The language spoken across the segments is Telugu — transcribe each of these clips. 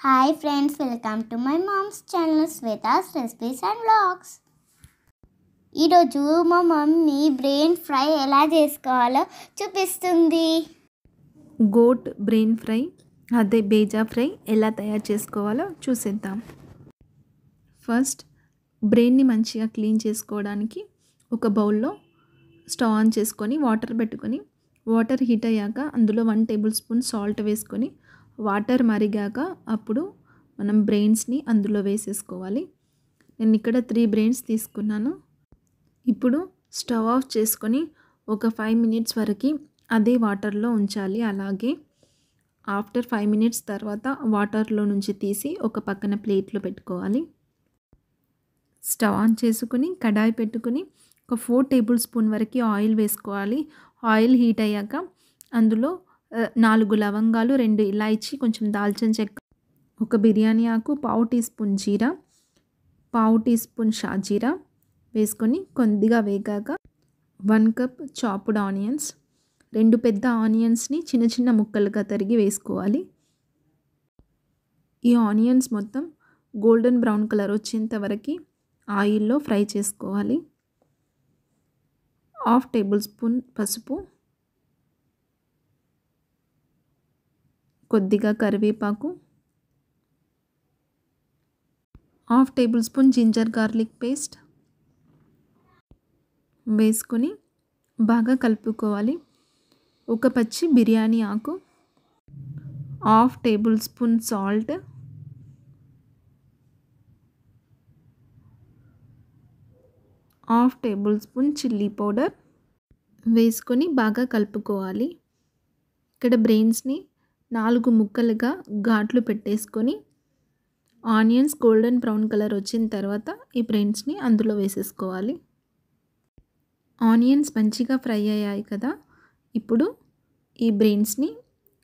Hi friends, welcome to my mom's channel Shweta's recipes and vlogs. ఈరోజు మా మమ్మీ బ్రెయిన్ ఫ్రై ఎలా చేసుకోవాలో చూపిస్తుంది. గోట్ బ్రెయిన్ ఫ్రై అదే బేజా ఫ్రై ఎలా తయారు చేసుకోవాలో చూసేద్దాం. ఫస్ట్ బ్రెయిన్ని మంచిగా క్లీన్ చేసుకోవడానికి ఒక బౌల్లో స్టవ్ ఆన్ చేసుకొని వాటర్ పెట్టుకొని వాటర్ హీట్ అయ్యాక అందులో 1 టేబుల్ స్పూన్ సాల్ట్ వేసుకొని వాటర్ మరిగాక అప్పుడు మనం బ్రెయిన్స్ని అందులో వేసేసుకోవాలి. నేను ఇక్కడ 3 బ్రెయిన్స్ తీసుకున్నాను. ఇప్పుడు స్టవ్ ఆఫ్ చేసుకొని ఒక 5 మినిట్స్ వరకు అదే వాటర్లో ఉంచాలి. అలాగే ఆఫ్టర్ 5 మినిట్స్ తర్వాత వాటర్లో నుంచి తీసి ఒక పక్కన ప్లేట్లో పెట్టుకోవాలి. స్టవ్ ఆన్ చేసుకుని కడాయి పెట్టుకుని ఒక 4 టేబుల్ స్పూన్ వరకు ఆయిల్ వేసుకోవాలి. ఆయిల్ హీట్ అయ్యాక అందులో 4 లవంగాలు, 2 ఇలాచీ, కొంచెం దాల్చిన చెక్క, ఒక బిర్యానీ ఆకు, 1/2 టీ స్పూన్ జీరా, 1/2 టీ స్పూన్ షాజీరా వేసుకొని కొద్దిగా వేగాక 1 కప్ చాప్డ్ ఆనియన్స్, 2 పెద్ద ఆనియన్స్ని చిన్న చిన్న ముక్కలుగా తరిగి వేసుకోవాలి. ఈ ఆనియన్స్ మొత్తం గోల్డెన్ బ్రౌన్ కలర్ వచ్చేంత వరకు ఆయిల్లో ఫ్రై చేసుకోవాలి. 1/2 టేబుల్ స్పూన్ పసుపు, కొద్దిగా కరివేపాకు, 1/2 table spoon ginger garlic paste వేసుకొని బాగా కలుపుకోవాలి. ఒక పచ్చి బిర్యానీ ఆకు, 1/2 table spoon salt, 1/2 table spoon chilli powder వేసుకొని బాగా కలుపుకోవాలి. ఇక్కడ బ్రెయిన్స్ని 4 ముక్కలుగా ఘాట్లు పెట్టేసుకొని ఆనియన్స్ గోల్డెన్ బ్రౌన్ కలర్ వచ్చిన తర్వాత ఈ బ్రెయిన్స్ని అందులో వేసేసుకోవాలి. ఆనియన్స్ మంచిగా ఫ్రై అయ్యాయి కదా, ఇప్పుడు ఈ బ్రెయిన్స్ని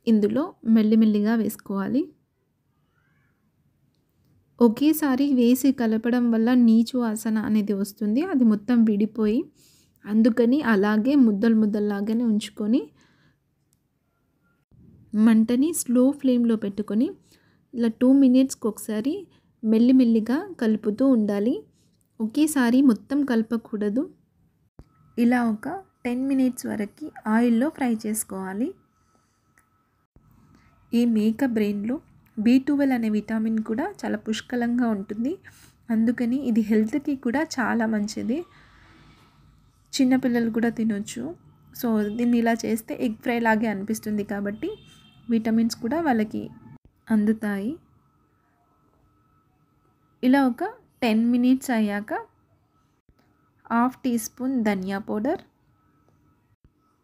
ఇందులో మెల్లిమెల్లిగా వేసుకోవాలి. ఒకేసారి వేసి కలపడం వల్ల నీచు వాసన అనేది వస్తుంది, అది మొత్తం విడిపోయి, అందుకని అలాగే ముద్దలు ముద్దల్లాగానే ఉంచుకొని మంటని స్లో ఫ్లేమ్లో పెట్టుకొని ఇలా 2 మినిట్స్కి ఒకసారి మెల్లిమెల్లిగా కలుపుతూ ఉండాలి. ఒకేసారి మొత్తం కలపకూడదు. ఇలా ఒక 10 మినిట్స్ వరకు ఆయిల్లో ఫ్రై చేసుకోవాలి. ఈ మేక బ్రెయిన్లో B12 అనే విటమిన్ కూడా చాలా పుష్కలంగా ఉంటుంది, అందుకని ఇది హెల్త్కి కూడా చాలా మంచిది. చిన్నపిల్లలు కూడా తినొచ్చు. సో దీన్ని ఇలా చేస్తే ఎగ్ ఫ్రై లాగే అనిపిస్తుంది కాబట్టి విటమిన్స్ కూడా వాళ్ళకి అందుతాయి. ఇలా ఒక 10 మినిట్స్ అయ్యాక 1/2 టీ స్పూన్ ధనియా పౌడర్,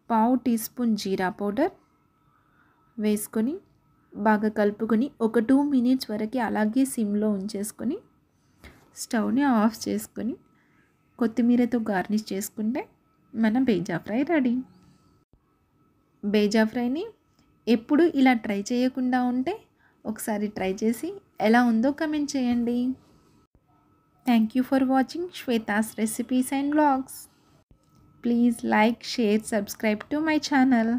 1/2 టీ స్పూన్ జీరా పౌడర్ వేసుకొని బాగా కలుపుకొని ఒక 2 మినిట్స్ వరకు అలాగే సిమ్లో ఉంచేసుకొని స్టవ్ని ఆఫ్ చేసుకొని కొత్తిమీరతో గార్నిష్ చేసుకుంటే మన బేజా ఫ్రై రెడీ. బేజా ఫ్రైని ఎప్పుడు ఇలా ట్రై చేయకుండా ఉంటే ఒకసారి ట్రై చేసి ఎలా ఉందో కమెంట్ చేయండి. Thank you for watching Shweta's recipes and vlogs. Please like, share, subscribe to my channel.